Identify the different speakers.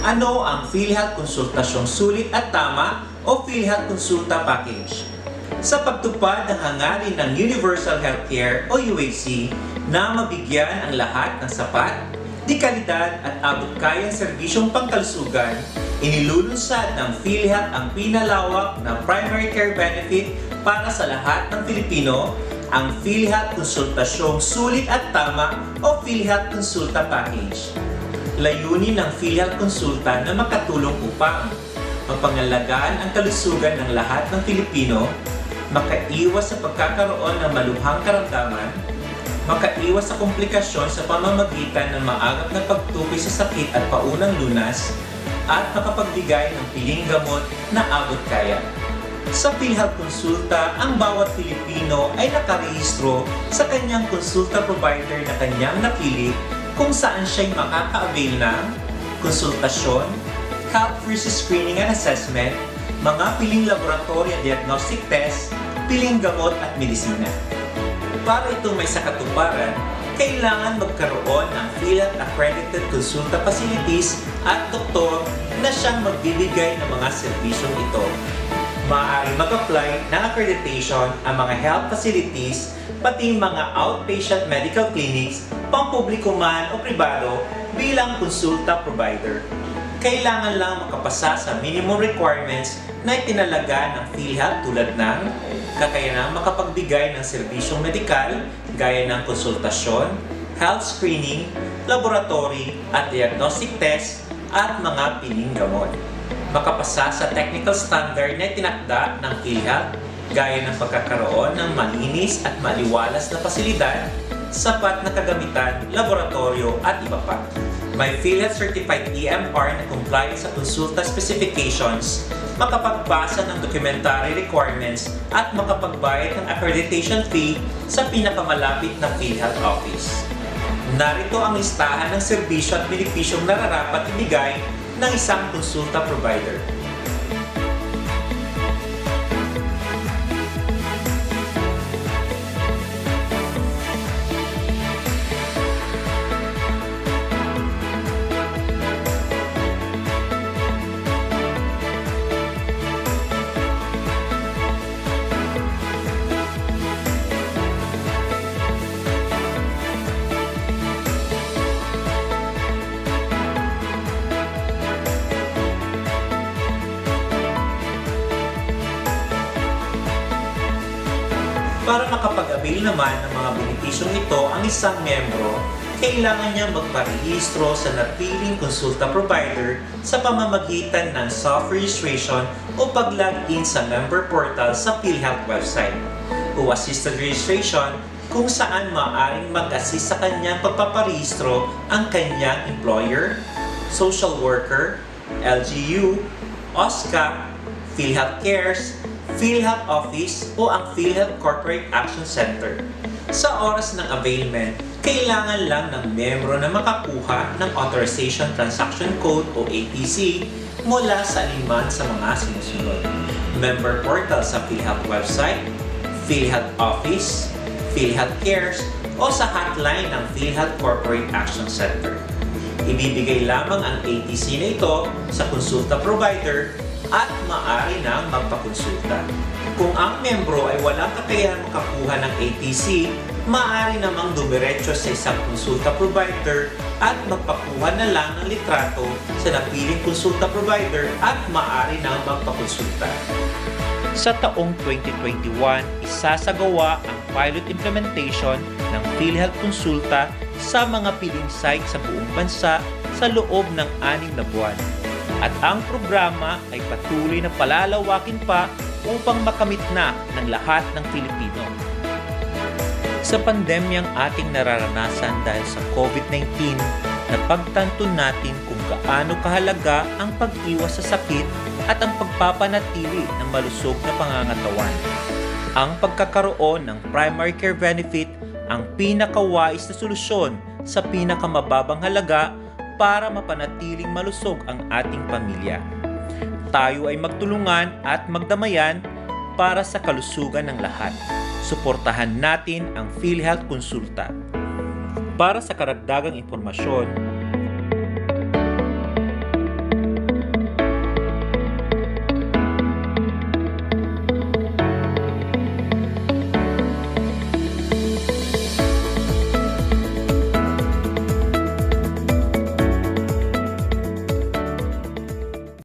Speaker 1: Ano ang PhilHealth Konsultasyong Sulit at Tama o PhilHealth Konsulta Package? Sa pagtupad ng hangarin ng Universal Healthcare o UHC na mabigyan ang lahat ng sapat, di kalidad at abot-kayang serbisyong pangkalusugan, inilulunsad ng PhilHealth ang pinalawak na primary care benefit para sa lahat ng Pilipino, ang PhilHealth Konsultasyong Sulit at Tama o PhilHealth Konsulta Package. Layunin ng PhilHealth Konsulta na makatulong upang mapangalagaan ang kalusugan ng lahat ng Pilipino, makaiwas sa pagkakaroon ng malubhang karamdaman, makaiwas sa komplikasyon sa pamamagitan ng maagap na pagtukoy sa sakit at paunang lunas, at makapagbigay ng piling gamot na abot kaya. Sa PhilHealth Konsulta, ang bawat Pilipino ay nakarehistro sa kanyang konsulta provider na kanyang napili kung saan siya'y makaka-avail ng konsultasyon, health versus screening and assessment, mga piling laboratory at diagnostic test, piling gamot at medisina. Para itong may sakatuparan, kailangan magkaroon ng PhilHealth Accredited Consulta Facilities at doktor na siyang magbibigay ng mga serbisyong ito. Maaari mag-apply ng accreditation ang mga health facilities, pati mga outpatient medical clinics, pampubliko man o pribado bilang konsulta provider. Kailangan lang makapasa sa minimum requirements na itinalaga ng PhilHealth tulad ng kakayanang makapagbigay ng serbisyong medikal gaya ng konsultasyon, health screening, laboratory at diagnostic test at mga piling gamot. Makapasa sa technical standard na itinakda ng PhilHealth gaya ng pagkakaroon ng malinis at maliwalas na pasilidad, sapat na kagamitan, laboratorio at iba pa. May PhilHealth Certified EMR na compliant sa konsulta specifications, makapagbasa ng documentary requirements at makapagbayad ng accreditation fee sa pinakamalapit na PhilHealth office. Narito ang listahan ng serbisyo at benepisyong nararapat ibigay ng isang konsulta provider. Para makapag-avail naman ng mga benepisyong ito ang isang miyembro, kailangan niya magparehistro sa napiling konsulta provider sa pamamagitan ng self-registration o pag-login sa member portal sa PhilHealth website o assisted registration kung saan maaaring mag-assist sa kanyang pagpaparehistro ang kanyang employer, social worker, LGU, OSCA, PhilHealth Cares, PhilHealth Office o ang PhilHealth Corporate Action Center. Sa oras ng availment, kailangan lang ng miyembro na makakuha ng Authorization Transaction Code o ATC mula sa aliman sa mga sinusunod: member portal sa PhilHealth website, PhilHealth Office, PhilHealth Cares o sa hotline ng PhilHealth Corporate Action Center. Ibibigay lamang ang ATC na ito sa konsulta provider at maaari nang magpakonsulta. Kung ang membro ay walang kakayahan makakuha ng ATC, maaari namang dumiretso sa isang konsulta provider at magpakuha na lang ng litrato sa napiling konsulta provider at maaari nang magpakonsulta. Sa taong 2021, isasagawa ang pilot implementation ng PhilHealth Konsulta sa mga piling site sa buong bansa sa loob ng 6 na buwan. At ang programa ay patuloy na palalawakin pa upang makamit na ng lahat ng Pilipino. Sa pandemyang ating nararanasan dahil sa COVID-19, napagtanto natin kung gaano kahalaga ang pag-iwas sa sakit at ang pagpapanatili ng malusog na pangangatawan. Ang pagkakaroon ng primary care benefit ang pinakawais na solusyon sa pinakamababang halaga para mapanatiling malusog ang ating pamilya. Tayo ay magtulungan at magdamayan para sa kalusugan ng lahat. Suportahan natin ang PhilHealth Konsulta. Para sa karagdagang impormasyon,